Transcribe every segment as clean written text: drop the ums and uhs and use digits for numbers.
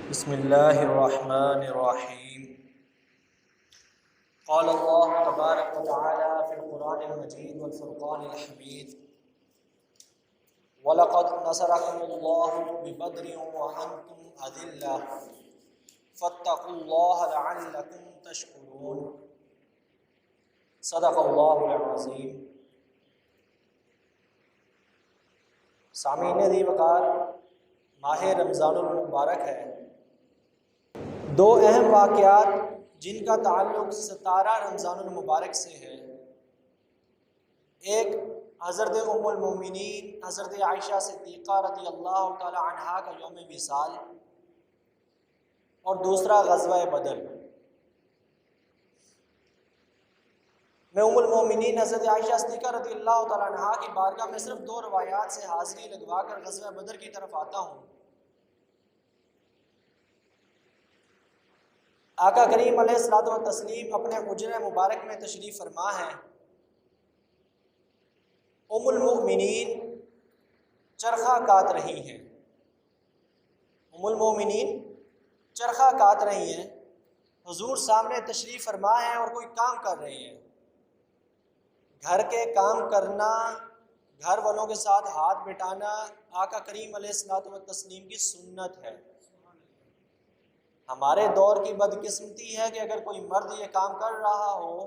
بسم اللہ الرحمن الرحیم قال اللہ تبارک و تعالی فی القرآن المجید والفرقان الحمید وَلَقَدْ نَصَرَكُمُ اللَّهُ بِبَدْرٍ وَأَنْتُمْ أَذِلَّةٌ فَاتَّقُوا اللَّهَ لَعَلَّكُمْ تَشْكُرُونَ صدق اللہ العظیم۔ سامعین دی وقار، ماہ رمضان المبارک ہے۔ دو اہم واقعات جن کا تعلق 17 رمضان المبارک سے ہے، ایک حضرت ام المومنین حضرت عائشہ صدیقہ رضی اللہ تعالی عنہا کا یوم وصال، اور دوسرا غزوہ بدر۔ میں ام المومنین حضرت عائشہ صدیقہ رضی اللہ تعالی عنہا کی بارگاہ میں صرف 2 روایات سے حاضری لگوا کر غزوہ بدر کی طرف آتا ہوں۔ آقا کریم علیہ الصلوۃ والتسلیم اپنے حجرہ مبارک میں تشریف فرما ہے۔ ام المؤمنین چرخہ کاٹ رہی ہیں۔ ام المؤمنین چرخہ کاٹ رہی ہیں، حضور سامنے تشریف فرما ہے اور کوئی کام کر رہے ہیں۔ گھر کے کام کرنا، گھر والوں کے ساتھ ہاتھ بٹانا آقا کریم علیہ الصلوۃ والتسلیم کی سنت ہے۔ ہمارے دور کی بدقسمتی ہے کہ اگر کوئی مرد یہ کام کر رہا ہو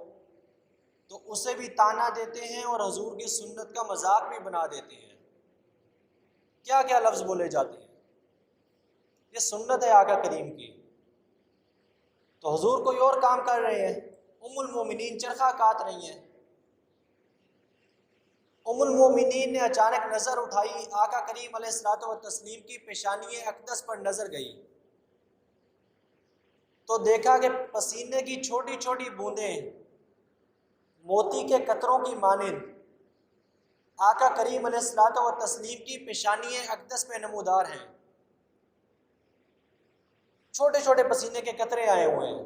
تو اسے بھی طعنہ دیتے ہیں اور حضور کی سنت کا مذاق بھی بنا دیتے ہیں۔ کیا کیا لفظ بولے جاتے ہیں، یہ سنت ہے آقا کریم کی۔ تو حضور کوئی اور کام کر رہے ہیں، ام المومنین چرخہ کاٹ رہی ہیں۔ ام المومنین نے اچانک نظر اٹھائی، آقا کریم علیہ الصلوۃ والتسلیم کی پیشانی اقدس پر نظر گئی تو دیکھا کہ پسینے کی چھوٹی چھوٹی بوندیں موتی کے قطروں کی مانند آقا کریم علیہ الصلوۃ والتسلیم کی پیشانی اقدس پہ نمودار ہیں۔ چھوٹے چھوٹے پسینے کے قطرے آئے ہوئے ہیں۔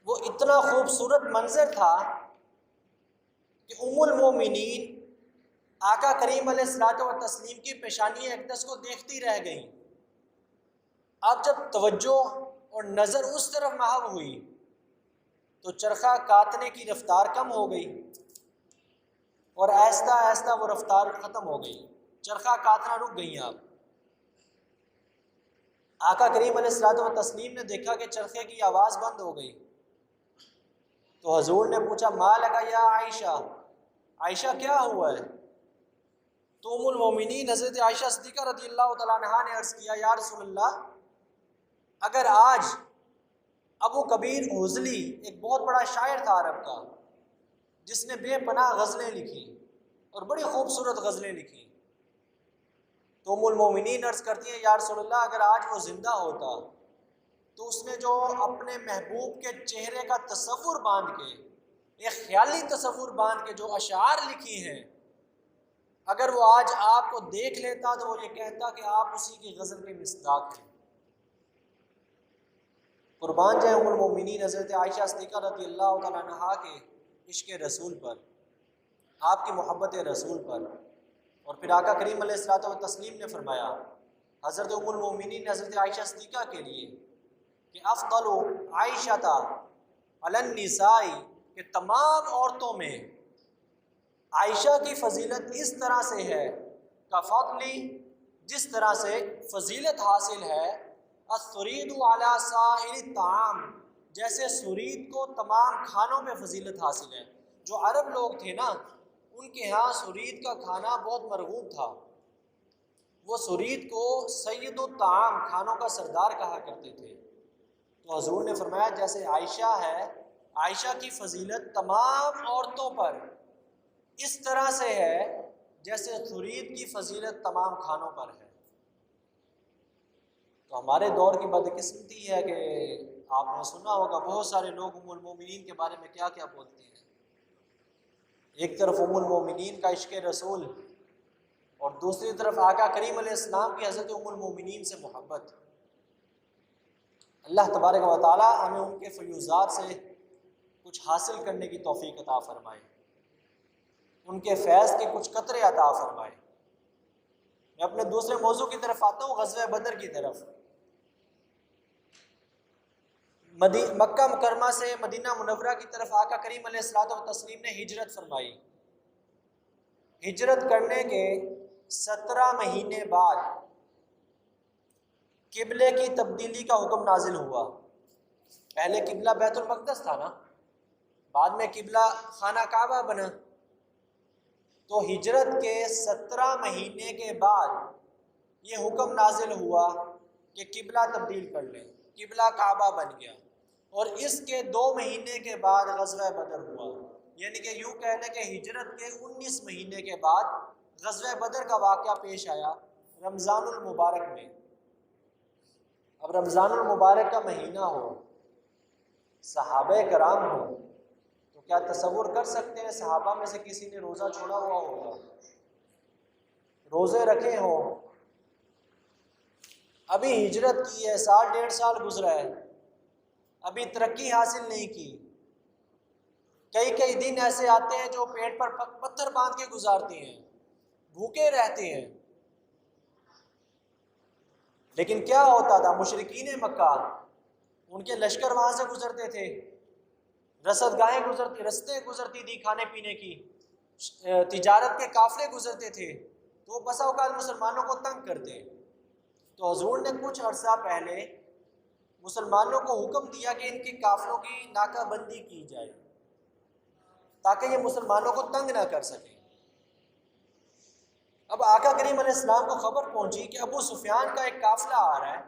وہ اتنا خوبصورت منظر تھا کہ ام المومنین آقا کریم علیہ الصلوۃ والتسلیم کی پیشانی اقدس کو دیکھتی رہ گئیں۔ اب جب توجہ اور نظر اس طرف محو ہوئی تو چرخہ کاٹنے کی رفتار کم ہو گئی اور آہستہ آہستہ وہ رفتار ختم ہو گئی، چرخہ کاٹنا رک گئی۔ آپ آقا کریم علیہ الصلوۃ والتسلیم نے دیکھا کہ چرخے کی آواز بند ہو گئی تو حضور نے پوچھا، ما لک یا عائشہ، عائشہ کیا ہوا ہے؟ تو ام المومنین حضرت عائشہ صدیقہ رضی اللہ تعالیٰ عنہا نے عرض کیا، یا رسول اللہ، اگر آج ابو کبیر حضلی ایک بہت بڑا شاعر تھا عرب کا، جس نے بے پناہ غزلیں لکھی اور بڑی خوبصورت غزلیں لکھی، تو ام المومنین عرض کرتی ہیں، یا رسول اللہ، اگر آج وہ زندہ ہوتا تو اس نے جو اپنے محبوب کے چہرے کا تصور باندھ کے، ایک خیالی تصور باندھ کے جو اشعار لکھی ہیں، اگر وہ آج آپ کو دیکھ لیتا تو وہ یہ کہتا کہ آپ اسی کی غزل کے مصداق ہیں۔ قربان جائیں ام المومنین حضرت عائشہ صدیقہ رضی اللہ تعالیٰ عنہا کے عشق رسول پر، آپ کی محبت رسول پر۔ اور پھر آقا کریم علیہ الصلوۃ والتسلیم نے فرمایا حضرت ام المومنین حضرت عائشہ صدیقہ کے لیے کہ افضل عائشہ علی النساء، کہ تمام عورتوں میں عائشہ کی فضیلت اس طرح سے ہے، کا فضلی، جس طرح سے فضیلت حاصل ہے الثرید علی سائر الطعام، جیسے سرید کو تمام کھانوں میں فضیلت حاصل ہے۔ جو عرب لوگ تھے نا، ان کے ہاں سرید کا کھانا بہت مرغوب تھا۔ وہ سرید کو سید الطعام، کھانوں کا سردار کہا کرتے تھے۔ تو حضور نے فرمایا جیسے عائشہ ہے، عائشہ کی فضیلت تمام عورتوں پر اس طرح سے ہے جیسے سرید کی فضیلت تمام کھانوں پر ہے۔ تو ہمارے دور کی بدقسمتی ہے کہ آپ نے سنا ہوگا بہت سارے لوگ ام المومنین کے بارے میں کیا کیا بولتے ہیں۔ ایک طرف ام المومنین کا عشق رسول اور دوسری طرف آقا کریم علیہ السلام کی حضرت ام المومنین سے محبت۔ اللہ تبارک و تعالی ہمیں ان کے فیوزات سے کچھ حاصل کرنے کی توفیق عطا فرمائے، ان کے فیض کے کچھ قطرے عطا فرمائے۔ میں اپنے دوسرے موضوع کی طرف آتا ہوں، غزوہ بدر کی طرف۔ مکہ مکرمہ سے مدینہ منورہ کی طرف آقا کریم علیہ الصلوۃ والتسلیم نے ہجرت فرمائی۔ ہجرت کرنے کے 17 مہینے بعد قبلے کی تبدیلی کا حکم نازل ہوا۔ پہلے قبلہ بیت المقدس تھا نا، بعد میں قبلہ خانہ کعبہ بنا۔ تو ہجرت کے 17 مہینے کے بعد یہ حکم نازل ہوا کہ قبلہ تبدیل کر لیں، قبلہ کعبہ بن گیا۔ اور اس کے 2 مہینے کے بعد غزوہ بدر ہوا، یعنی کہ یوں کہہ لیں کہ ہجرت کے 19 مہینے کے بعد غزوہ بدر کا واقعہ پیش آیا رمضان المبارک میں۔ اب رمضان المبارک کا مہینہ ہو، صحابہ کرام ہو، تو کیا تصور کر سکتے ہیں صحابہ میں سے کسی نے روزہ چھوڑا ہوا ہوگا؟ روزے رکھے ہوں۔ ابھی ہجرت کی ہے، 1.5 سال گزرا ہے، ابھی ترقی حاصل نہیں کی۔ کئی دن ایسے آتے ہیں جو پیٹ پر پتھر باندھ کے گزارتے ہیں، بھوکے رہتے ہیں۔ لیکن کیا ہوتا تھا؟ مشرکین مکہ، ان کے لشکر وہاں سے گزرتے تھے، رسد گاہیں گزرتی، رستے گزرتی تھی کھانے پینے کی، تجارت کے قافلے گزرتے تھے، تو وہ بسا اوقات مسلمانوں کو تنگ کرتے۔ تو حضور نے کچھ عرصہ پہلے مسلمانوں کو حکم دیا کہ ان کے قافلوں کی ناکہ بندی کی جائے تاکہ یہ مسلمانوں کو تنگ نہ کر سکیں۔ اب آقا کریم علیہ السلام کو خبر پہنچی کہ ابو سفیان کا ایک قافلہ آ رہا ہے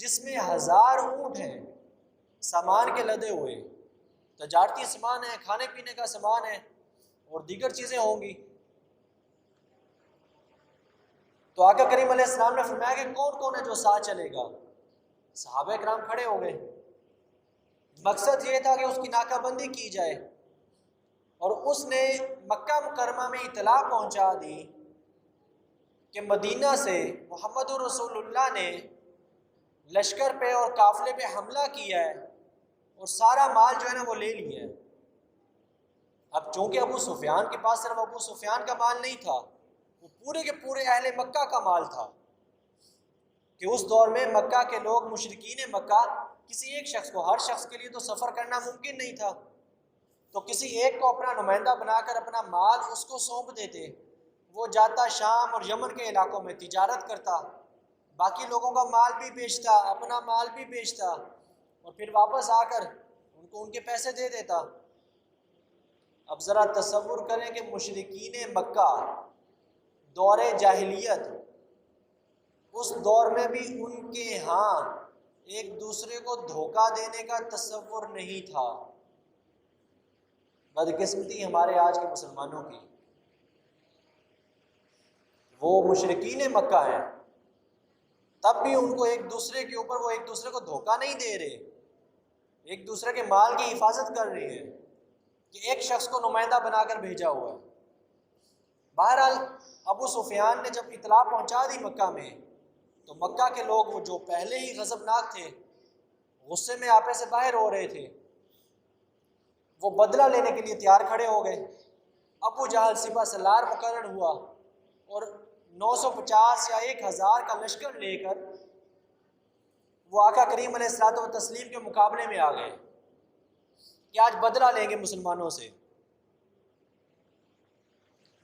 جس میں 1000 اونٹ ہیں، سامان کے لدے ہوئے، تجارتی سامان ہے، کھانے پینے کا سامان ہے اور دیگر چیزیں ہوں گی۔ تو آقا کریم علیہ السلام نے فرمایا کہ کون کون ہے جو ساتھ چلے گا؟ صحابہ کرام کھڑے ہو گئے۔ مقصد یہ تھا کہ اس کی ناکہ بندی کی جائے، اور اس نے مکہ مکرمہ میں اطلاع پہنچا دی کہ مدینہ سے محمد رسول اللہ نے لشکر پہ اور قافلے پہ حملہ کیا ہے اور سارا مال جو ہے نا وہ لے لیا ہے۔ اب چونکہ ابو سفیان کے پاس صرف ابو سفیان کا مال نہیں تھا، وہ پورے کے پورے اہل مکہ کا مال تھا، کہ اس دور میں مکہ کے لوگ، مشرکین مکہ، کسی ایک شخص کو، ہر شخص کے لیے تو سفر کرنا ممکن نہیں تھا، تو کسی ایک کو اپنا نمائندہ بنا کر اپنا مال اس کو سونپ دیتے، وہ جاتا شام اور یمن کے علاقوں میں تجارت کرتا، باقی لوگوں کا مال بھی بیچتا، اپنا مال بھی بیچتا، اور پھر واپس آ کر ان کو ان کے پیسے دے دیتا۔ اب ذرا تصور کریں کہ مشرکین مکہ دور جاہلیت، اس دور میں بھی ان کے ہاں ایک دوسرے کو دھوکہ دینے کا تصور نہیں تھا۔ بدقسمتی ہمارے آج کے مسلمانوں کی، وہ مشرکین مکہ ہیں، تب بھی ان کو ایک دوسرے کے اوپر، وہ ایک دوسرے کو دھوکہ نہیں دے رہے، ایک دوسرے کے مال کی حفاظت کر رہے ہیں کہ ایک شخص کو نمائندہ بنا کر بھیجا ہوا ہے۔ بہرحال ابو سفیان نے جب اطلاع پہنچا دی مکہ میں، تو مکہ کے لوگ، وہ جو پہلے ہی غضبناک تھے، غصے میں آپے سے باہر ہو رہے تھے، وہ بدلہ لینے کے لیے تیار کھڑے ہو گئے۔ ابو جہل سپہ سالار مقرر ہوا اور 950 یا 1000 کا لشکر لے کر وہ آقا کریم علیہ الصلوۃ والتسلیم کے مقابلے میں آ گئے کہ آج بدلہ لیں گے مسلمانوں سے۔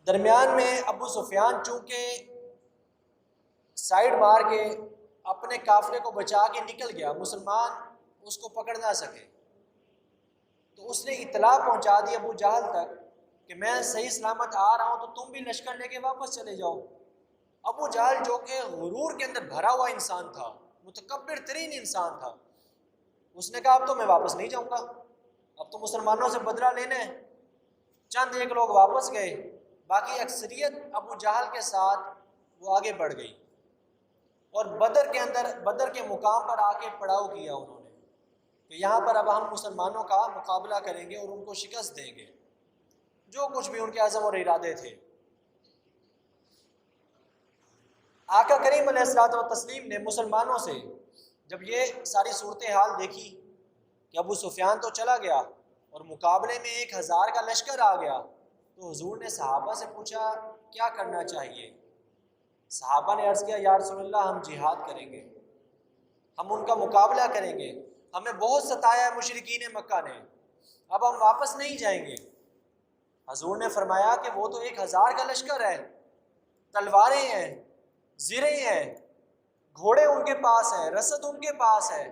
درمیان میں ابو سفیان چونکہ سائیڈ مار کے اپنے قافلے کو بچا کے نکل گیا، مسلمان اس کو پکڑ نہ سکے، تو اس نے اطلاع پہنچا دی ابو جہل تک کہ میں صحیح سلامت آ رہا ہوں، تو تم بھی لشکر لے کے واپس چلے جاؤ۔ ابو جہل جو کہ غرور کے اندر بھرا ہوا انسان تھا، متکبر ترین انسان تھا، اس نے کہا اب تو میں واپس نہیں جاؤں گا، اب تو مسلمانوں سے بدلہ لینا ہے۔ چند ایک لوگ واپس گئے، باقی اکثریت ابو جہل کے ساتھ وہ آگے بڑھ گئی، اور بدر کے اندر، بدر کے مقام پر آ کے پڑاؤ کیا انہوں نے کہ یہاں پر اب ہم مسلمانوں کا مقابلہ کریں گے اور ان کو شکست دیں گے، جو کچھ بھی ان کے عزم اور ارادے تھے۔ آقا کریم علیہ الصلوۃ والتسلیم نے مسلمانوں سے جب یہ ساری صورتحال دیکھی کہ ابو سفیان تو چلا گیا اور مقابلے میں 1000 کا لشکر آ گیا، تو حضور نے صحابہ سے پوچھا کیا کرنا چاہیے؟ صحابہ نے عرض کیا یا رسول اللہ ہم جہاد کریں گے، ہم ان کا مقابلہ کریں گے، ہمیں بہت ستایا ہے مشرکین مکہ نے، اب ہم واپس نہیں جائیں گے۔ حضور نے فرمایا کہ وہ تو 1000 کا لشکر ہے، تلواریں ہیں، زریں ہیں، گھوڑے ان کے پاس ہیں، رسد ان کے پاس ہے۔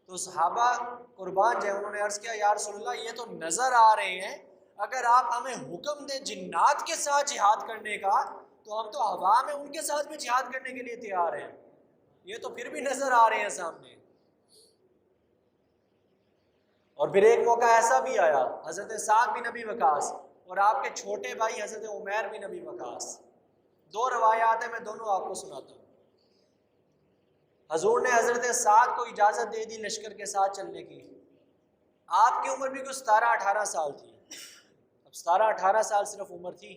تو صحابہ قربان جائیں، انہوں نے عرض کیا یا رسول اللہ یہ تو نظر آ رہے ہیں، اگر آپ ہمیں حکم دیں جنات کے ساتھ جہاد کرنے کا تو ہم تو ہوا میں ان کے ساتھ بھی جہاد کرنے کے لیے تیار ہیں، یہ تو پھر بھی نظر آ رہے ہیں سامنے۔ اور پھر ایک موقع ایسا بھی آیا، حضرت سعد بن ابی وقاص اور آپ کے چھوٹے بھائی حضرت عمیر بن ابی وقاص، 2 روایات ہیں، میں دونوں آپ کو سناتا ہوں۔ حضور نے حضرت سعد کو اجازت دے دی لشکر کے ساتھ چلنے کی، آپ کی عمر بھی کچھ 17-18 سال تھی، اب 17-18 سال صرف عمر تھی،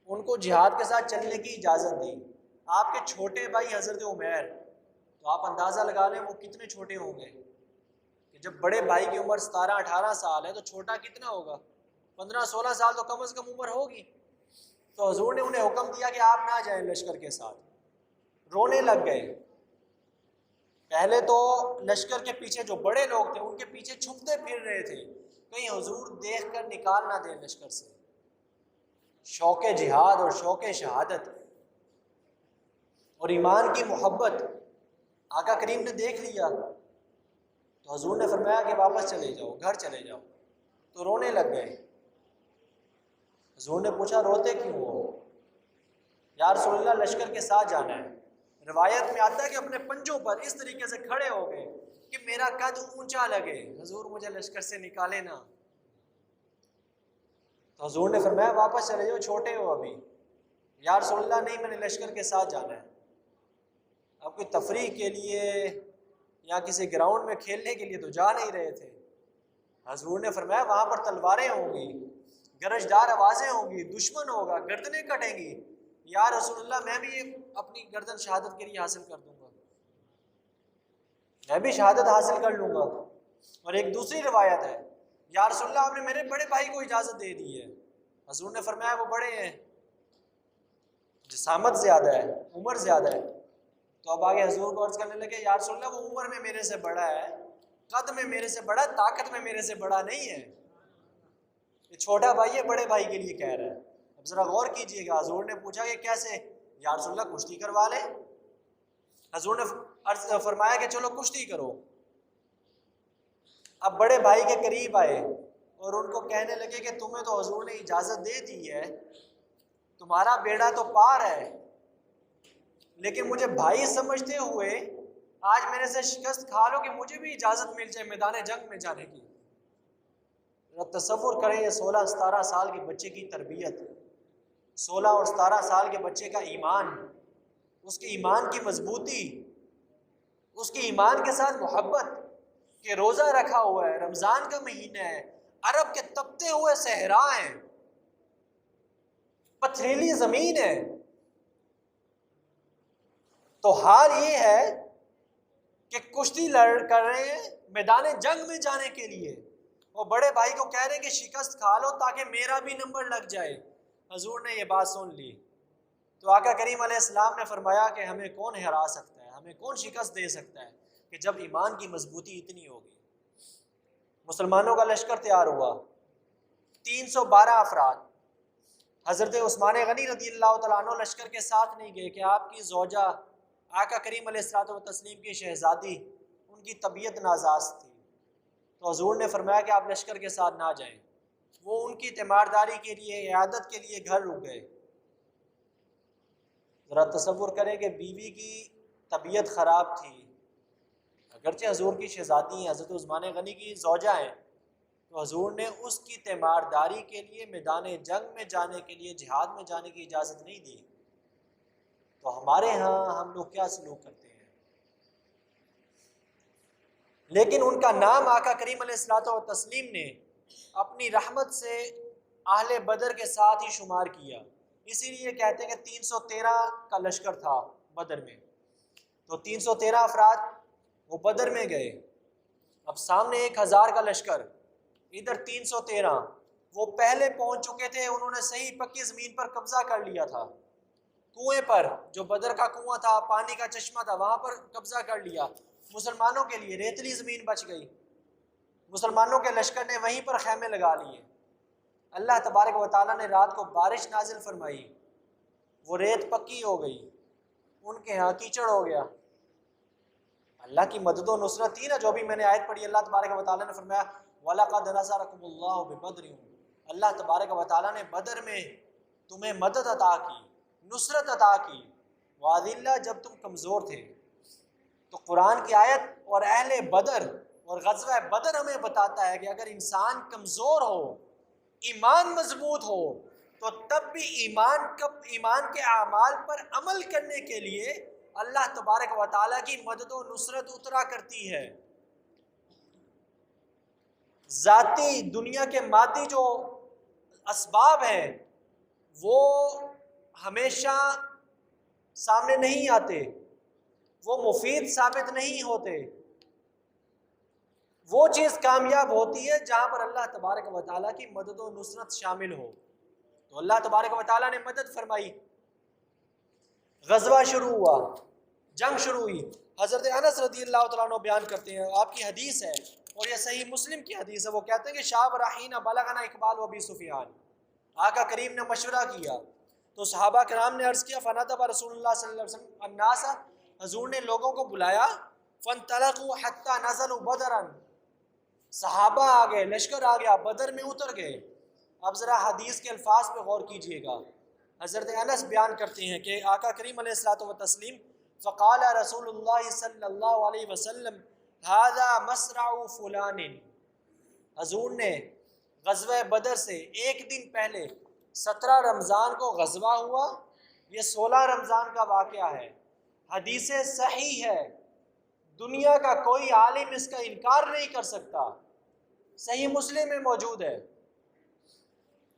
ان کو جہاد کے ساتھ چلنے کی اجازت دی۔ آپ کے چھوٹے بھائی حضرت عمیر، تو آپ اندازہ لگا لیں وہ کتنے چھوٹے ہوں گے کہ جب بڑے بھائی کی عمر 17-18 سال ہے تو چھوٹا کتنا ہوگا، 15-16 سال تو کم از کم عمر ہوگی۔ تو حضور نے انہیں حکم دیا کہ آپ نہ جائیں لشکر کے ساتھ، رونے لگ گئے۔ پہلے تو لشکر کے پیچھے جو بڑے لوگ تھے ان کے پیچھے چھپتے پھر رہے تھے، کہیں حضور دیکھ کر نکال نہ دیں لشکر سے۔ شوق جہاد اور شوق شہادت اور ایمان کی محبت آقا کریم نے دیکھ لیا، تو حضور نے فرمایا کہ واپس چلے جاؤ، گھر چلے جاؤ۔ تو رونے لگ گئے۔ حضور نے پوچھا روتے کیوں ہو؟ یا رسول اللہ لشکر کے ساتھ جانا ہے۔ روایت میں آتا ہے کہ اپنے پنجوں پر اس طریقے سے کھڑے ہو گئے کہ میرا قد اونچا لگے، حضور مجھے لشکر سے نکالے نہ۔ تو حضور نے فرمایا واپس چلے جاؤ، چھوٹے ہو ابھی۔ یا رسول اللہ نہیں، میں نے لشکر کے ساتھ جانا ہے۔ اب کوئی تفریح کے لیے یا کسی گراؤنڈ میں کھیلنے کے لیے تو جا نہیں رہے تھے۔ حضور نے فرمایا وہاں پر تلواریں ہوں گی، گرجدار آوازیں ہوں گی، دشمن ہوگا، گردنیں کٹیں گی۔ یا رسول اللہ میں بھی اپنی گردن شہادت کے لیے حاصل کر دوں گا، میں بھی شہادت حاصل کر لوں گا۔ اور ایک دوسری روایت ہے یا رسول اللہ آپ نے میرے بڑے بھائی کو اجازت دے دی ہے۔ حضور نے فرمایا وہ بڑے ہیں، جسامت زیادہ ہے، عمر زیادہ ہے۔ تو اب آگے حضور کو عرض کرنے لگے یا رسول اللہ وہ عمر میں میرے سے بڑا ہے، قد میں میرے سے بڑا، طاقت میں میرے سے بڑا نہیں ہے، یہ چھوٹا بھائی ہے، بڑے بھائی کے لیے کہہ رہا ہے۔ اب ذرا غور کیجئے گا، حضور نے پوچھا کہ کیسے؟ یا رسول اللہ کشتی کروا لیں۔ حضور نے فرمایا کہ چلو کشتی کرو۔ اب بڑے بھائی کے قریب آئے اور ان کو کہنے لگے کہ تمہیں تو حضور نے اجازت دے دی ہے، تمہارا بیڑا تو پار ہے، لیکن مجھے بھائی سمجھتے ہوئے آج میرے سے شکست کھا لو کہ مجھے بھی اجازت مل جائے میدان جنگ میں جانے کی۔ تصور کریں یہ 16-17 سال کے بچے کی تربیت، 16 اور 17 سال کے بچے کا ایمان، اس کے ایمان کی مضبوطی، اس کے ایمان کے ساتھ محبت کہ روزہ رکھا ہوا ہے، رمضان کا مہینہ ہے، عرب کے تپتے ہوئے صحرا ہیں، پتھریلی زمین ہے، تو حال یہ ہے کہ کشتی لڑ کر رہے ہیں میدان جنگ میں جانے کے لیے، وہ بڑے بھائی کو کہہ رہے ہیں کہ شکست کھا لو تاکہ میرا بھی نمبر لگ جائے۔ حضور نے یہ بات سن لی تو آقا کریم علیہ السلام نے فرمایا کہ ہمیں کون ہرا سکتا ہے، ہمیں کون شکست دے سکتا ہے کہ جب ایمان کی مضبوطی اتنی ہوگی۔ مسلمانوں کا لشکر تیار ہوا، 312 افراد۔ حضرت عثمان غنی رضی اللہ تعالیٰ عنہ لشکر کے ساتھ نہیں گئے کہ آپ کی زوجہ آقا کریم علیہ الصلوۃ والتسلیم کی شہزادی، ان کی طبیعت ناساز تھی، تو حضور نے فرمایا کہ آپ لشکر کے ساتھ نہ جائیں۔ وہ ان کی تیمارداری کے لیے، عیادت کے لیے گھر رک گئے۔ ذرا تصور کریں کہ بیوی کی طبیعت خراب تھی، اگرچہ حضور کی شہزادی ہیں، حضرت عثمان غنی کی زوجہ ہیں، تو حضور نے اس کی تیمارداری کے لیے میدان جنگ میں جانے کے لیے، جہاد میں جانے کی اجازت نہیں دی۔ تو ہمارے ہاں ہم لوگ کیا سلوک کرتے ہیں؟ لیکن ان کا نام آقا کریم علیہ الصلوۃ والتسلیم نے اپنی رحمت سے اہل بدر کے ساتھ ہی شمار کیا، اسی لیے کہتے ہیں کہ 313 کا لشکر تھا بدر میں، تو 313 افراد وہ بدر میں گئے۔ اب سامنے 1000 کا لشکر، ادھر 313، وہ پہلے پہنچ چکے تھے، انہوں نے صحیح پکی زمین پر قبضہ کر لیا تھا، کنویں پر جو بدر کا کنواں تھا، پانی کا چشمہ تھا، وہاں پر قبضہ کر لیا. مسلمانوں کے لیے ریتلی زمین بچ گئی، مسلمانوں کے لشکر نے وہیں پر خیمے لگا لیے. اللہ تبارک و تعالیٰ نے رات کو بارش نازل فرمائی، وہ ریت پکی ہو گئی، ان کے ہاں کیچڑ ہو گیا. اللہ کی مدد و نصرت تھی نا، جو بھی میں نے آیت پڑھی. اللہ تبارک و تعالیٰ نے فرمایا وَلَقَدْ نَصَرَكُمُ اللَّهُ بِبَدْرٍ، اللہ تبارک و تعالیٰ نے بدر میں تمہیں مدد عطا کی، نصرت عطا کی. وَأَذِلَّ، جب تم کمزور تھے. تو قرآن کی آیت اور اہل بدر اور غزوہ بدر ہمیں بتاتا ہے کہ اگر انسان کمزور ہو، ایمان مضبوط ہو، تو تب بھی ایمان کے اعمال پر عمل کرنے کے لیے اللہ تبارک و تعالیٰ کی مدد و نصرت اترا کرتی ہے. ذاتی دنیا کے مادی جو اسباب ہیں وہ ہمیشہ سامنے نہیں آتے، وہ مفید ثابت نہیں ہوتے. وہ چیز کامیاب ہوتی ہے جہاں پر اللہ تبارک و تعالیٰ کی مدد و نصرت شامل ہو. تو اللہ تبارک و تعالیٰ نے مدد فرمائی، غزوہ شروع ہوا، جنگ شروع ہوئی. حضرت انس رضی اللہ تعالیٰ عنہ بیان کرتے ہیں، آپ کی حدیث ہے اور یہ صحیح مسلم کی حدیث ہے، وہ کہتے ہیں کہ شاب رحین بلغنا اقبال و ابی سفیان، آقا کریم نے مشورہ کیا تو صحابہ کرام نے عرض کیا فندب رسول اللہ صلی اللہ علیہ وسلم الناس، حضور نے لوگوں کو بلایا، فانطلقوا حتی نزلوا بدرا، صحابہ آ گئے، لشکر آ گیا، بدر میں اتر گئے. اب ذرا حدیث کے الفاظ پہ غور کیجئے گا. حضرت انس بیان کرتے ہیں کہ آقا کریم علیہ الصلوۃ والتسلیم فقال رسول اللہ صلی اللہ علیہ وسلم ھذا مسرع فلان، حضور نے غزوہ بدر سے ایک دن پہلے 17 رمضان کو غزوہ ہوا، یہ 16 رمضان کا واقعہ ہے. حدیث صحیح ہے، دنیا کا کوئی عالم اس کا انکار نہیں کر سکتا، صحیح مسلم میں موجود ہے.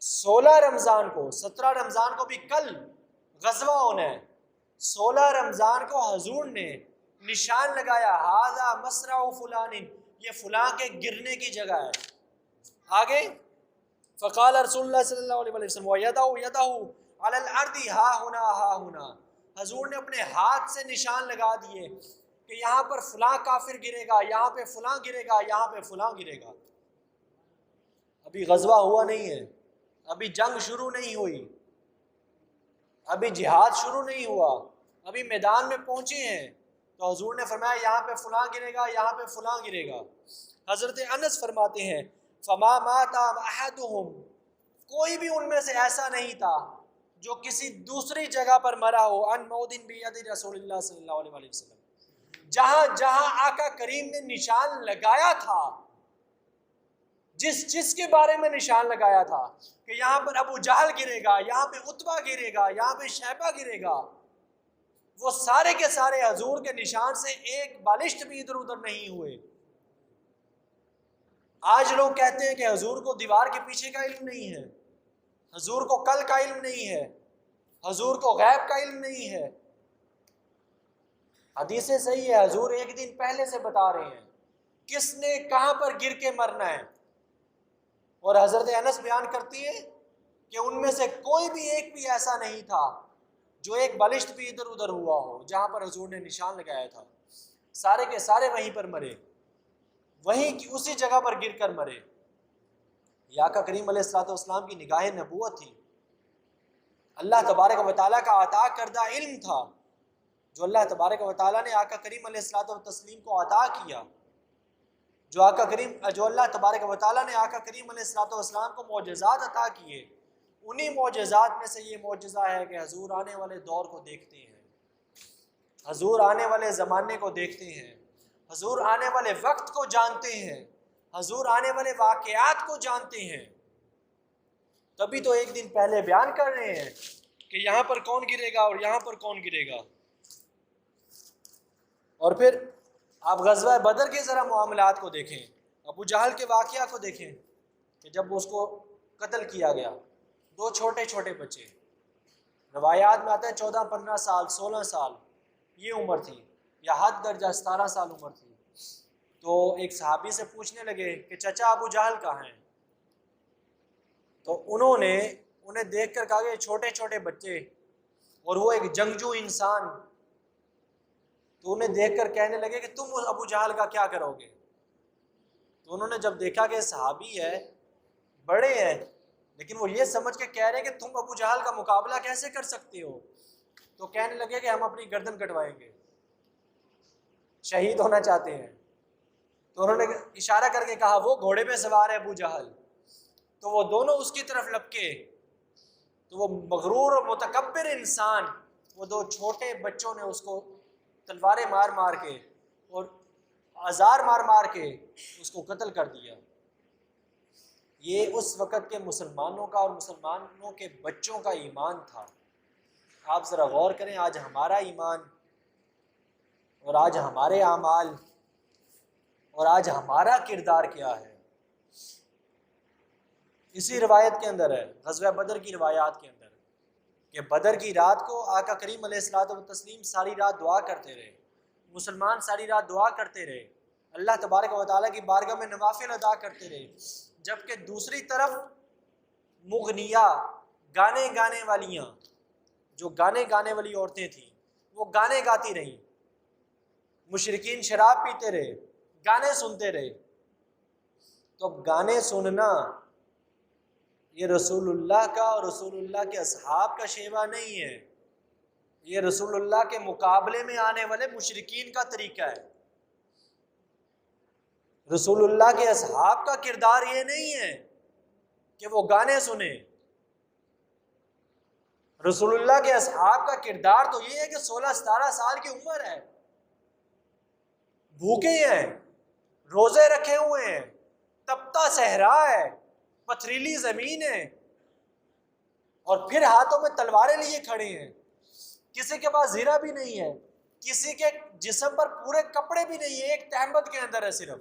16 رمضان کو، 17 رمضان کو بھی کل غزوہ ہونا ہے، 16 رمضان کو حضور نے نشان لگایا ھذا مسرع فلان، یہ فلاں کے گرنے کی جگہ ہے. آگے فقال رسول اللہ صلی اللہ علیہ وسلم وَيَدَهُ عَلَى الْأَرْضِ ہا ہنا ہا ہنا، حضور نے اپنے ہاتھ سے نشان لگا دیے کہ یہاں پر فلاں کافر گرے گا، یہاں پہ فلاں گرے گا، یہاں پہ فلاں گرے گا. ابھی غزوہ ہوا نہیں ہے، ابھی جنگ شروع نہیں ہوئی، ابھی جہاد شروع نہیں ہوا، ابھی میدان میں پہنچے ہیں تو حضور نے فرمایا یہاں پہ فلاں گرے گا، یہاں پہ فلاں گرے گا. حضرت انس فرماتے ہیں فما مات احدهم، کوئی بھی ان میں سے ایسا نہیں تھا جو کسی دوسری جگہ پر مرا ہو ان موت بید رسول اللہ صلی اللہ علیہ وسلم، جہاں جہاں آقا کریم نے نشان لگایا تھا، جس کے بارے میں نشان لگایا تھا کہ یہاں پر ابو جہل گرے گا، یہاں پہ عتبہ گرے گا، یہاں پہ شیبہ گرے گا، وہ سارے کے سارے حضور کے نشان سے ایک بالشت بھی ادھر ادھر نہیں ہوئے. آج لوگ کہتے ہیں کہ حضور کو دیوار کے پیچھے کا علم نہیں ہے، حضور کو کل کا علم نہیں ہے، حضور کو غیب کا علم نہیں ہے. حدیثیں صحیح ہے، حضور ایک دن پہلے سے بتا رہے ہیں کس نے کہاں پر گر کے مرنا ہے. اور حضرت انس بیان کرتی ہے کہ ان میں سے کوئی بھی ایک بھی ایسا نہیں تھا جو ایک بالشت بھی ادھر ادھر ہوا ہو جہاں پر حضور نے نشان لگایا تھا. سارے کے سارے وہیں پر مرے، وہیں کی اسی جگہ پر گر کر مرے. یہ آقا کریم علیہ الصلوۃ والسلام کی نگاہ نبوت تھی، اللہ تبارک و تعالیٰ کا عطا کردہ علم تھا جو اللہ تبارک و تعالیٰ نے آقا کریم علیہ الصلوۃ والتسلیم کو عطا کیا. جو اللہ تبارک و تعالیٰ نے آقا کریم علیہ الصلوۃ والسلام کو معجزات عطا کیے، انہی معجزات میں سے یہ معجزہ ہے کہ حضور آنے والے دور کو دیکھتے ہیں، حضور آنے والے زمانے کو دیکھتے ہیں، حضور آنے والے وقت کو جانتے ہیں، حضور آنے والے واقعات کو جانتے ہیں. تبھی تو ایک دن پہلے بیان کر رہے ہیں کہ یہاں پر کون گرے گا اور یہاں پر کون گرے گا. اور پھر آپ غزوہ بدر کے ذرا معاملات کو دیکھیں، ابو جہل کے واقعہ کو دیکھیں کہ جب اس کو قتل کیا گیا، 2 چھوٹے چھوٹے بچے، روایات میں آتا ہے 14-15 سال 16 سال یہ عمر تھی، یا حد درجہ 17 سال عمر تھی. تو ایک صحابی سے پوچھنے لگے کہ چچا ابو جہل کہاں ہیں؟ تو انہیں دیکھ کر کہا کہ چھوٹے چھوٹے بچے اور وہ ایک جنگجو انسان، تو انہیں دیکھ کر کہنے لگے کہ تم ابو جہل کا کیا کرو گے؟ تو انہوں نے جب دیکھا کہ صحابی ہے، بڑے ہیں، لیکن وہ یہ سمجھ کے کہہ رہے کہ تم ابو جہل کا مقابلہ کیسے کر سکتے ہو، تو کہنے لگے کہ ہم اپنی گردن کٹوائیں گے، شہید ہونا چاہتے ہیں۔ تو انہوں نے اشارہ کر کے کہا وہ گھوڑے پہ سوار ہے ابو جہل، تو وہ دونوں اس کی طرف لپکے، تو وہ مغرور اور متکبر انسان، وہ دو چھوٹے بچوں نے اس کو تلواریں مار مار کے اور آزار مار مار کے اس کو قتل کر دیا۔ یہ اس وقت کے مسلمانوں کا اور مسلمانوں کے بچوں کا ایمان تھا۔ آپ ذرا غور کریں آج ہمارا ایمان اور آج ہمارے اعمال اور آج ہمارا کردار کیا ہے۔ اسی روایت کے اندر ہے، غزوہ بدر کی روایات کے اندر، کہ بدر کی رات کو آقا کریم علیہ الصلوۃ والتسلیم ساری رات دعا کرتے رہے، مسلمان ساری رات دعا کرتے رہے، اللہ تبارک و تعالیٰ کی بارگاہ میں نوافل ادا کرتے رہے، جبکہ دوسری طرف مغنیہ گانے گانے والیاں، جو گانے گانے والی عورتیں تھیں، وہ گانے گاتی رہیں، مشرکین شراب پیتے رہے، گانے سنتے رہے۔ تو اب گانے سننا یہ رسول اللہ کا اور رسول اللہ کے اصحاب کا شیوہ نہیں ہے، یہ رسول اللہ کے مقابلے میں آنے والے مشرکین کا طریقہ ہے۔ رسول اللہ کے اصحاب کا کردار یہ نہیں ہے کہ وہ گانے سنیں، رسول اللہ کے اصحاب کا کردار تو یہ ہے کہ 16-17 سال کی عمر ہے، بھوکے ہیں، روزے رکھے ہوئے ہیں، تپتا صحرا ہے، پتھریلی زمین ہے، اور پھر ہاتھوں میں تلواریں لیے کھڑے ہیں، کسی کے پاس زیرہ بھی نہیں ہے، کسی کے جسم پر پورے کپڑے بھی نہیں ہیں، ایک تہمت کے اندر ہے صرف،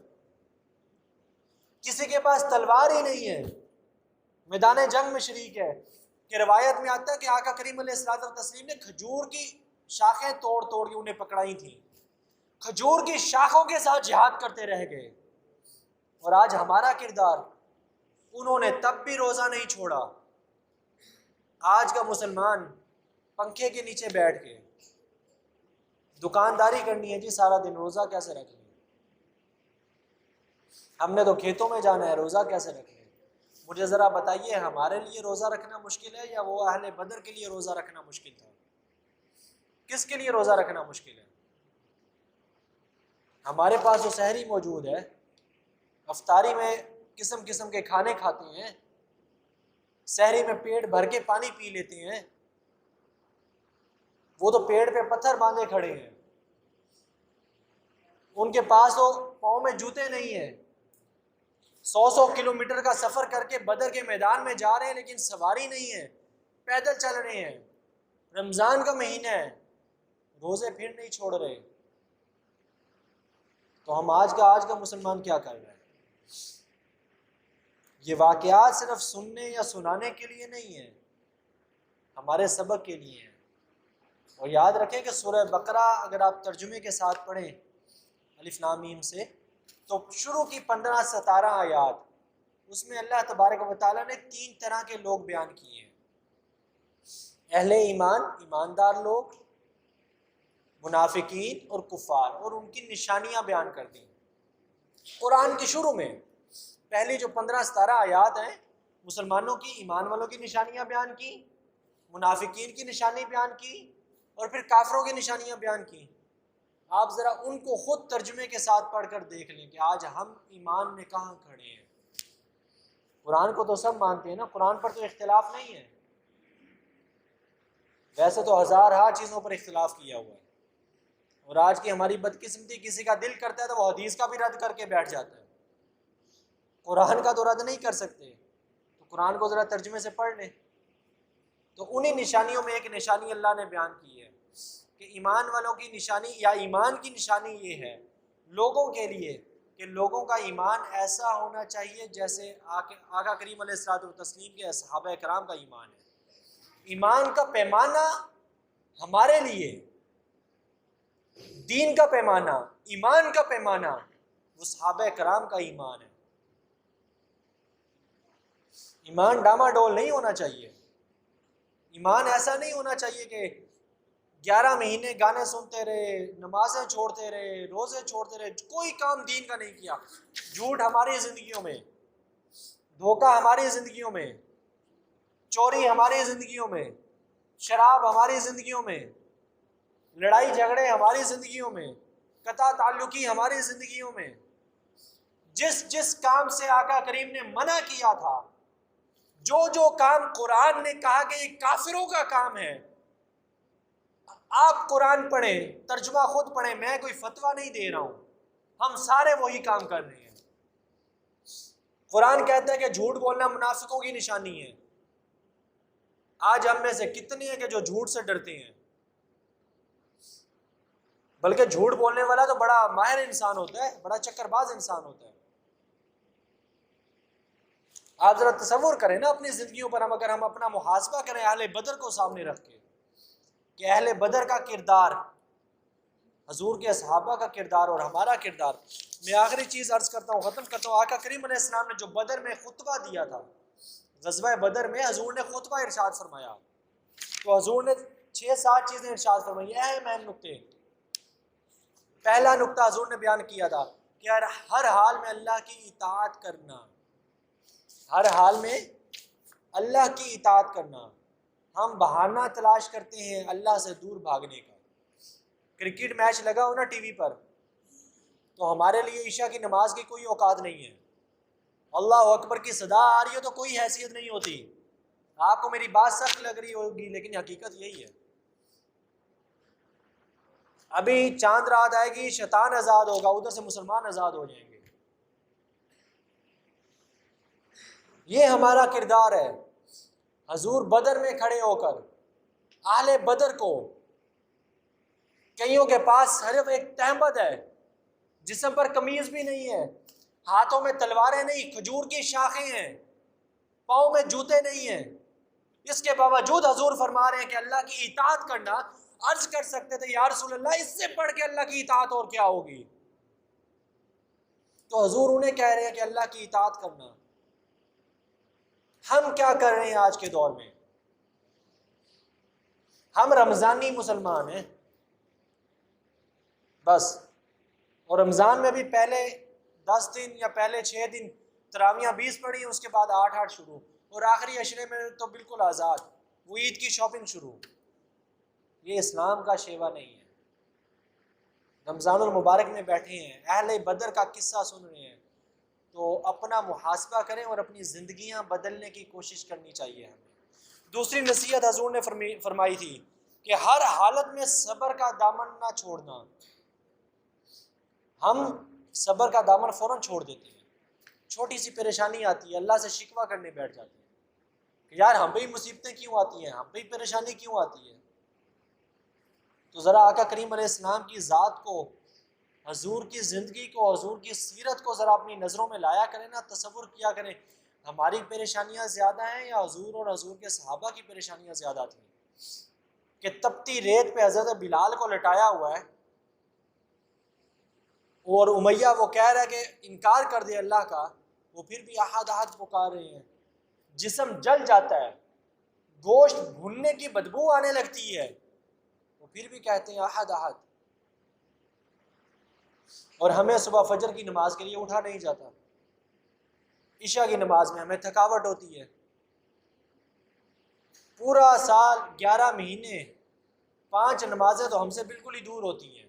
کسی کے پاس تلوار ہی نہیں ہے، میدان جنگ میں شریک ہے۔ کہ روایت میں آتا ہے کہ آقا کریم علیہ الصلوۃ والتسلیم نے کھجور کی شاخیں توڑ توڑ کے انہیں پکڑائی تھیں، کھجور کی شاخوں کے ساتھ جہاد کرتے رہ گئے۔ اور آج ہمارا کردار، انہوں نے تب بھی روزہ نہیں چھوڑا۔ آج کا مسلمان پنکھے کے نیچے بیٹھ کے دکانداری کرنی ہے جی سارا دن، روزہ کیسے رکھ لیں؟ ہم نے تو کھیتوں میں جانا ہے، روزہ کیسے رکھ لیں؟ مجھے ذرا بتائیے ہمارے لیے روزہ رکھنا مشکل ہے یا وہ اہل بدر کے لیے روزہ رکھنا مشکل تھا؟ کس کے لیے روزہ رکھنا مشکل ہے؟ ہمارے پاس تو سحری موجود ہے، افطاری میں قسم قسم کے کھانے کھاتے ہیں، سحری میں پیٹ بھر کے پانی پی لیتے ہیں، وہ تو پیڑ پہ پتھر باندھے کھڑے ہیں، ان کے پاس تو پاؤں میں جوتے نہیں ہیں، 100 کلومیٹر کا سفر کر کے بدر کے میدان میں جا رہے ہیں، لیکن سواری نہیں ہے، پیدل چل رہے ہیں، رمضان کا مہینہ ہے، روزے پھر نہیں چھوڑ رہے۔ تو ہم آج کا مسلمان کیا کر رہا ہے؟ یہ واقعات صرف سننے یا سنانے کے لیے نہیں ہیں، ہمارے سبق کے لیے ہیں۔ اور یاد رکھیں کہ سورہ بقرہ اگر آپ ترجمے کے ساتھ پڑھیں الف لام میم سے، تو شروع کی 15-17 آیات، اس میں اللہ تبارک و تعالیٰ نے 3 طرح کے لوگ بیان کیے ہیں: اہل ایمان، ایماندار لوگ، منافقین اور کفار، اور ان کی نشانیاں بیان کر دیں۔ قرآن کی شروع میں پہلی جو 15-17 آیات ہیں، مسلمانوں کی، ایمان والوں کی نشانیاں بیان کی، منافقین کی نشانی بیان کی، اور پھر کافروں کی نشانیاں بیان کی۔ آپ ذرا ان کو خود ترجمے کے ساتھ پڑھ کر دیکھ لیں کہ آج ہم ایمان میں کہاں کھڑے ہیں۔ قرآن کو تو سب مانتے ہیں نا، قرآن پر تو اختلاف نہیں ہے، ویسے تو ہزارہا چیزوں پر اختلاف کیا ہوا ہے، اور آج کی ہماری بدقسمتی، کسی کا دل کرتا ہے تو وہ حدیث کا بھی رد کر کے بیٹھ جاتا ہے، قرآن کا تو رد نہیں کر سکتے، تو قرآن کو ذرا ترجمے سے پڑھ لیں۔ تو انہی نشانیوں میں ایک نشانی اللہ نے بیان کی ہے کہ ایمان والوں کی نشانی یا ایمان کی نشانی یہ ہے لوگوں کے لیے کہ لوگوں کا ایمان ایسا ہونا چاہیے جیسے آقا کریم علیہ الصلوۃ والتسلیم کے صحابہ کرام کا ایمان ہے۔ ایمان کا پیمانہ ہمارے لیے، دین کا پیمانہ، ایمان کا پیمانہ وہ صحابہ کرام کا ایمان ہے۔ ایمان ڈاما ڈول نہیں ہونا چاہیے، ایمان ایسا نہیں ہونا چاہیے کہ 11 مہینے گانے سنتے رہے، نمازیں چھوڑتے رہے، روزے چھوڑتے رہے، کوئی کام دین کا نہیں کیا۔ جھوٹ ہماری زندگیوں میں، دھوکہ ہماری زندگیوں میں، چوری ہماری زندگیوں میں، شراب ہماری زندگیوں میں، لڑائی جھگڑے ہماری زندگیوں میں، قطع تعلقی ہماری زندگیوں میں۔ جس جس کام سے آقا کریم نے منع کیا تھا، جو جو کام قرآن نے کہا کہ یہ کافروں کا کام ہے، آپ قرآن پڑھیں، ترجمہ خود پڑھیں، میں کوئی فتویٰ نہیں دے رہا ہوں، ہم سارے وہی کام کر رہے ہیں۔ قرآن کہتا ہے کہ جھوٹ بولنا منافقوں کی نشانی ہے۔ آج ہم میں سے کتنے ہیں کہ جو جھوٹ سے ڈرتے ہیں، بلکہ جھوٹ بولنے والا تو بڑا ماہر انسان ہوتا ہے، بڑا چکر باز انسان ہوتا ہے۔ آپ ذرا تصور کریں نا اپنی زندگیوں پر، اگر ہم اپنا محاسبہ کریں اہل بدر کو سامنے رکھ کے، کہ اہل بدر کا کردار، حضور کے صحابہ کا کردار اور ہمارا کردار۔ میں آخری چیز عرض کرتا ہوں، ختم کرتا ہوں۔ آقا کریم علیہ السلام نے جو بدر میں خطبہ دیا تھا، غزوہ بدر میں حضور نے خطبہ ارشاد فرمایا، تو حضور نے 6-7 چیزیں ارشاد فرمائی، اہم نقطے۔ پہلا نقطہ حضور نے بیان کیا تھا کہ ہر حال میں اللہ کی اطاعت کرنا، ہر حال میں اللہ کی اطاعت کرنا۔ ہم بہانہ تلاش کرتے ہیں اللہ سے دور بھاگنے کا۔ کرکٹ میچ لگا ہو نا ٹی وی پر، تو ہمارے لیے عشاء کی نماز کی کوئی اوقات نہیں ہے، اللہ اکبر کی صدا آ رہی ہو تو کوئی حیثیت نہیں ہوتی۔ آپ کو میری بات سخت لگ رہی ہوگی، لیکن حقیقت یہی ہے۔ ابھی چاند رات آئے گی، شیطان آزاد ہوگا، ادھر سے مسلمان آزاد ہو جائیں گے۔ یہ ہمارا کردار ہے۔ حضور بدر میں کھڑے ہو کر اہل بدر کو، کئیوں کے پاس صرف ایک تہمت ہے، جسم پر قمیض بھی نہیں ہے، ہاتھوں میں تلواریں نہیں، کھجور کی شاخیں ہیں، پاؤں میں جوتے نہیں ہیں، اس کے باوجود حضور فرما رہے ہیں کہ اللہ کی اطاعت کرنا۔ عرض کر سکتے تھے یا رسول اللہ اس سے بڑھ کے اللہ کی اطاعت اور کیا ہوگی؟ تو حضور انہیں کہہ رہے ہیں کہ اللہ کی اطاعت کرنا۔ ہم کیا کر رہے ہیں آج کے دور میں؟ ہم رمضانی مسلمان ہیں بس، اور رمضان میں بھی پہلے 10 دن یا پہلے 6 دن تراویحاں 20 پڑھی، اس کے بعد 8 شروع، اور آخری عشرے میں تو بالکل آزاد، وہ عید کی شاپنگ شروع۔ یہ اسلام کا شیوا نہیں ہے۔ رمضان المبارک میں بیٹھے ہیں، اہل بدر کا قصہ سن رہے ہیں، تو اپنا محاسبہ کریں اور اپنی زندگیاں بدلنے کی کوشش کرنی چاہیے ہمیں۔ دوسری نصیحت حضور نے فرمائی تھی کہ ہر حالت میں صبر کا دامن نہ چھوڑنا۔ ہم صبر کا دامن فوراً چھوڑ دیتے ہیں، چھوٹی سی پریشانی آتی ہے اللہ سے شکوہ کرنے بیٹھ جاتے ہیں کہ یار ہم بھی مصیبتیں کیوں آتی ہیں، ہم بھی پریشانی کیوں آتی ہے۔ تو ذرا آقا کریم علیہ السلام کی ذات کو، حضور کی زندگی کو، حضور کی سیرت کو ذرا اپنی نظروں میں لایا کریں نا، تصور کیا کریں ہماری پریشانیاں زیادہ ہیں یا حضور اور حضور کے صحابہ کی پریشانیاں زیادہ تھیں، کہ تپتی ریت پہ حضرت بلال کو لٹایا ہوا ہے، اور امیہ وہ کہہ رہا ہے کہ انکار کر دے اللہ کا، وہ پھر بھی احد احد پکار رہے ہیں، جسم جل جاتا ہے، گوشت بھننے کی بدبو آنے لگتی ہے، وہ پھر بھی کہتے ہیں احد احد۔ اور ہمیں صبح فجر کی نماز کے لیے اٹھا نہیں جاتا، عشاء کی نماز میں ہمیں تھکاوٹ ہوتی ہے، پورا سال 11 مہینے 5 نمازیں تو ہم سے بالکل ہی دور ہوتی ہیں،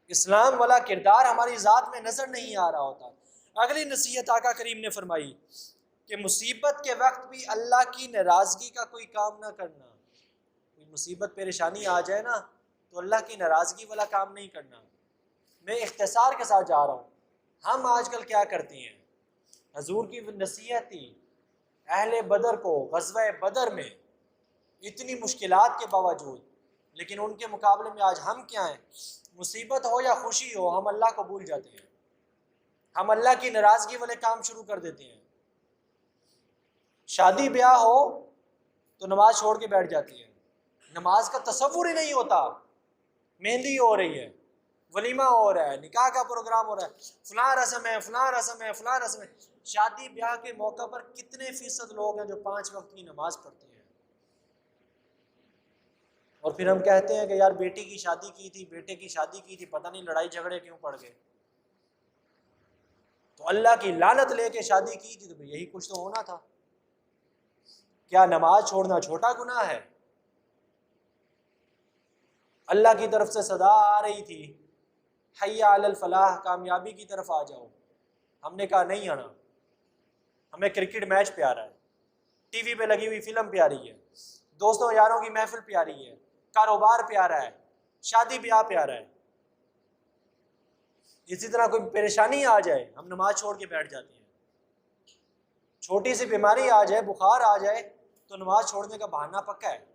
اسلام والا کردار ہماری ذات میں نظر نہیں آ رہا ہوتا۔ اگلی نصیحت آقا کریم نے فرمائی کہ مصیبت کے وقت بھی اللہ کی ناراضگی کا کوئی کام نہ کرنا۔ کوئی مصیبت پریشانی آ جائے نا تو اللہ کی ناراضگی والا کام نہیں کرنا۔ میں اختصار کے ساتھ جا رہا ہوں، ہم آج کل کیا کرتے ہیں؟ حضور کی نصیحت تھی اہل بدر کو غزوہ بدر میں اتنی مشکلات کے باوجود، لیکن ان کے مقابلے میں آج ہم کیا ہیں؟ مصیبت ہو یا خوشی ہو ہم اللہ کو بھول جاتے ہیں، ہم اللہ کی ناراضگی والے کام شروع کر دیتے ہیں۔ شادی بیاہ ہو تو نماز چھوڑ کے بیٹھ جاتی ہے، نماز کا تصور ہی نہیں ہوتا، مہندی ہو رہی ہے، ولیمہ ہو رہا ہے، نکاح کا پروگرام ہو رہا ہے، فلاں رسم ہے، فلاں رسم ہے، فلاں رسم ہے۔ شادی بیاہ کے موقع پر کتنے فیصد لوگ ہیں جو 5 وقت کی نماز پڑھتے ہیں؟ اور پھر ہم کہتے ہیں کہ یار بیٹی کی شادی کی تھی، بیٹے کی شادی کی تھی، پتہ نہیں لڑائی جھگڑے کیوں پڑ گئے. تو اللہ کی لعنت لے کے شادی کی تھی تو یہی کچھ تو ہونا تھا. کیا نماز چھوڑنا چھوٹا گناہ ہے؟ اللہ کی طرف سے صدا آ رہی تھی حی علی الفلاح، کامیابی کی طرف آ جاؤ. ہم نے کہا نہیں آنا، ہمیں کرکٹ میچ پیارا ہے، ٹی وی پہ لگی ہوئی فلم پیاری ہے، دوستوں یاروں کی محفل پیاری ہے، کاروبار پیارا ہے، شادی بیاہ پیارا ہے. اسی طرح کوئی پریشانی آ جائے ہم نماز چھوڑ کے بیٹھ جاتے ہیں. چھوٹی سی بیماری آ جائے، بخار آ جائے تو نماز چھوڑنے کا بہانہ پکا ہے.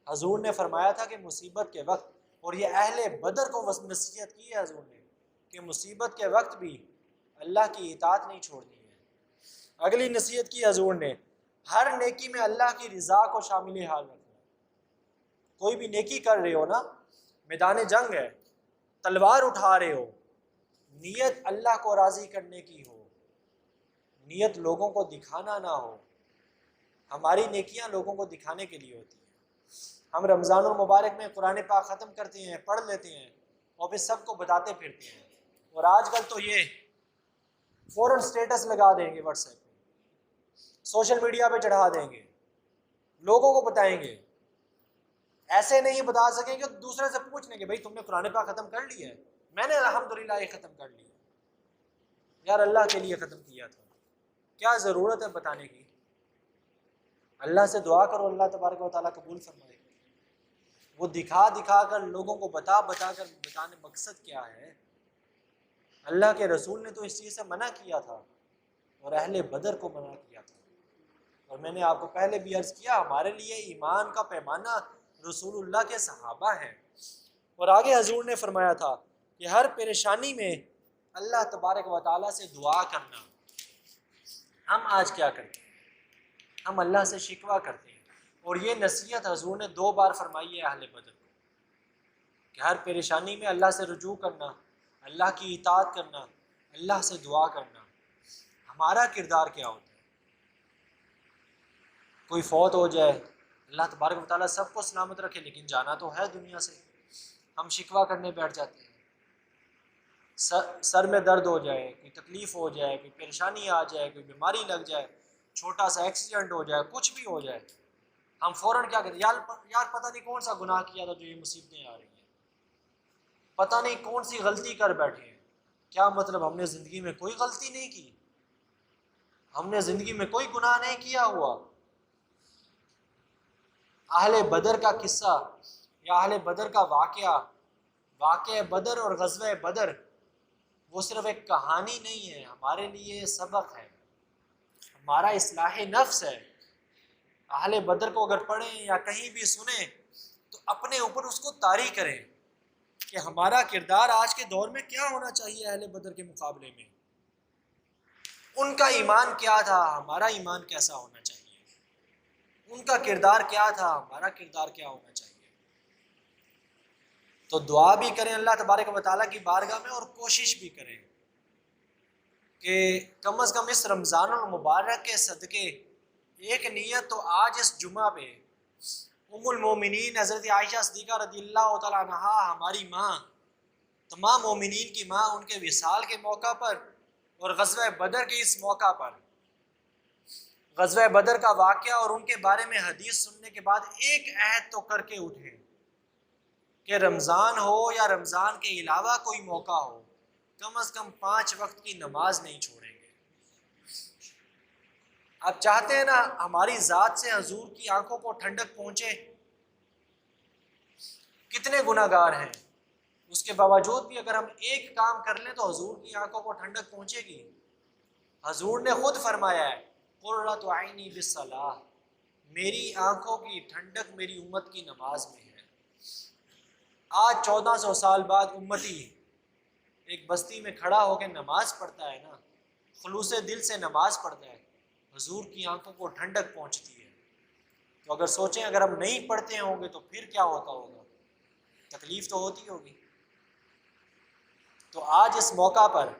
حضور نے فرمایا تھا کہ مصیبت کے وقت، اور یہ اہل بدر کو نصیحت کی ہے حضور نے، کہ مصیبت کے وقت بھی اللہ کی اطاعت نہیں چھوڑنی ہے. اگلی نصیحت کی حضور نے، ہر نیکی میں اللہ کی رضا کو شامل حال رکھنا. کوئی بھی نیکی کر رہے ہو نا، میدان جنگ ہے، تلوار اٹھا رہے ہو، نیت اللہ کو راضی کرنے کی ہو، نیت لوگوں کو دکھانا نہ ہو. ہماری نیکیاں لوگوں کو دکھانے کے لیے ہوتی ہیں. ہم رمضان المبارک میں قرآن پاک ختم کرتے ہیں، پڑھ لیتے ہیں اور پھر سب کو بتاتے پھرتے ہیں. اور آج کل تو یہ فوراً سٹیٹس لگا دیں گے، واٹس ایپ پہ، سوشل میڈیا پہ چڑھا دیں گے، لوگوں کو بتائیں گے. ایسے نہیں بتا سکیں کہ دوسرے سے پوچھ لیں کہ بھائی تم نے قرآن پاک ختم کر لیا ہے؟ میں نے الحمدللہ یہ ختم کر لیا. یار اللہ کے لیے ختم کیا تھا، کیا ضرورت ہے بتانے کی؟ اللہ سے دعا کرو اللہ تبارک و تعالیٰ قبول فرمائے. وہ دکھا دکھا کر لوگوں کو بتا بتا کر بتانے مقصد کیا ہے؟ اللہ کے رسول نے تو اس چیز سے منع کیا تھا اور اہل بدر کو منع کیا تھا. اور میں نے آپ کو پہلے بھی عرض کیا، ہمارے لیے ایمان کا پیمانہ رسول اللہ کے صحابہ ہیں. اور آگے حضور نے فرمایا تھا کہ ہر پریشانی میں اللہ تبارک و تعالیٰ سے دعا کرنا. ہم آج کیا کرتے ہیں؟ ہم اللہ سے شکوہ کرتے ہیں. اور یہ نصیحت حضور نے 2 بار فرمائی ہے اہل بدر کو، کہ ہر پریشانی میں اللہ سے رجوع کرنا، اللہ کی اطاعت کرنا، اللہ سے دعا کرنا. ہمارا کردار کیا ہوتا ہے؟ کوئی فوت ہو جائے، اللہ تبارک و تعالیٰ سب کو سلامت رکھے، لیکن جانا تو ہے دنیا سے. ہم شکوہ کرنے بیٹھ جاتے ہیں. سر میں درد ہو جائے، کوئی تکلیف ہو جائے، کوئی پریشانی آ جائے، کوئی بیماری لگ جائے، چھوٹا سا ایکسیڈنٹ ہو جائے، کچھ بھی ہو جائے، ہم فوراً کیا کہتے ہیں؟ یار پتہ نہیں کون سا گناہ کیا تھا جو یہ مصیبتیں آ رہی ہیں، پتہ نہیں کون سی غلطی کر بیٹھے ہیں. کیا مطلب؟ ہم نے زندگی میں کوئی غلطی نہیں کی، ہم نے زندگی میں کوئی گناہ نہیں کیا ہوا. اہل بدر کا قصہ یا اہل بدر کا واقعہ بدر اور غزوہ بدر، وہ صرف ایک کہانی نہیں ہے، ہمارے لیے سبق ہے، ہمارا اصلاح نفس ہے. اہل بدر کو اگر پڑھیں یا کہیں بھی سنیں تو اپنے اوپر اس کو طاری کریں کہ ہمارا کردار آج کے دور میں کیا ہونا چاہیے اہل بدر کے مقابلے میں. ان کا ایمان کیا تھا، ہمارا ایمان کیسا ہونا چاہیے؟ ان کا کردار کیا تھا، ہمارا کردار کیا ہونا چاہیے؟ تو دعا بھی کریں اللہ تبارک و تعالیٰ کی بارگاہ میں، اور کوشش بھی کریں کہ کم از کم اس رمضان المبارک کے صدقے ایک نیت تو آج اس جمعہ پہ ام المومنین حضرت عائشہ صدیقہ رضی اللہ تعالیٰ عنہا، ہماری ماں، تمام مومنین کی ماں، ان کے وصال کے موقع پر اور غزوہ بدر کے اس موقع پر، غزوہ بدر کا واقعہ اور ان کے بارے میں حدیث سننے کے بعد ایک عہد تو کر کے اٹھیں کہ رمضان ہو یا رمضان کے علاوہ کوئی موقع ہو، کم از کم 5 وقت کی نماز نہیں چھوڑیں گے. آپ چاہتے ہیں نا ہماری ذات سے حضور کی آنکھوں کو ٹھنڈک پہنچے؟ کتنے گناہ گار ہیں، اس کے باوجود بھی اگر ہم ایک کام کر لیں تو حضور کی آنکھوں کو ٹھنڈک پہنچے گی. حضور نے خود فرمایا ہے قرۃ عینی بالصلاۃ، میری آنکھوں کی ٹھنڈک میری امت کی نماز میں ہے. آج 1400 سال بعد امتی ایک بستی میں کھڑا ہو کے نماز پڑھتا ہے نا، خلوص دل سے نماز پڑھتا ہے، حضور کی آنکھوں کو ٹھنڈک پہنچتی ہے. تو اگر سوچیں اگر ہم نہیں پڑھتے ہوں گے تو پھر کیا ہوتا ہوگا؟ تکلیف تو ہوتی ہوگی. تو آج اس موقع پر،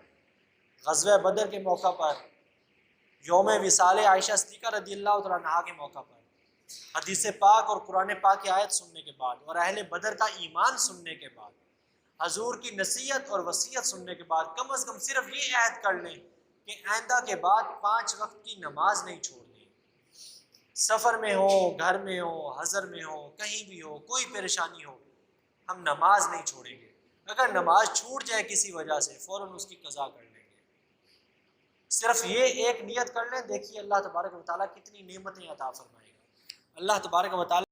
غزوہ بدر کے موقع پر، یوم وصال عائشہ صدیقہ رضی اللہ تعالیٰ عنہا کے موقع پر، حدیث پاک اور قرآن پاک کی آیت سننے کے بعد اور اہل بدر کا ایمان سننے کے بعد، حضور کی نصیحت اور وصیت سننے کے بعد کم از کم صرف یہ عہد کر لیں کہ آئندہ کے بعد 5 وقت کی نماز نہیں چھوڑنی، سفر میں ہو، گھر میں ہو، حضر میں ہو، کہیں بھی ہو، کوئی پریشانی ہو، ہم نماز نہیں چھوڑیں گے۔ اگر نماز چھوٹ جائے کسی وجہ سے فوراً اس کی قضا کر لیں گے۔ صرف یہ ایک نیت کر لیں، دیکھیے اللہ تبارک و تعالیٰ کتنی نعمتیں عطا فرمائے گا۔ اللہ تبارک و تعالیٰ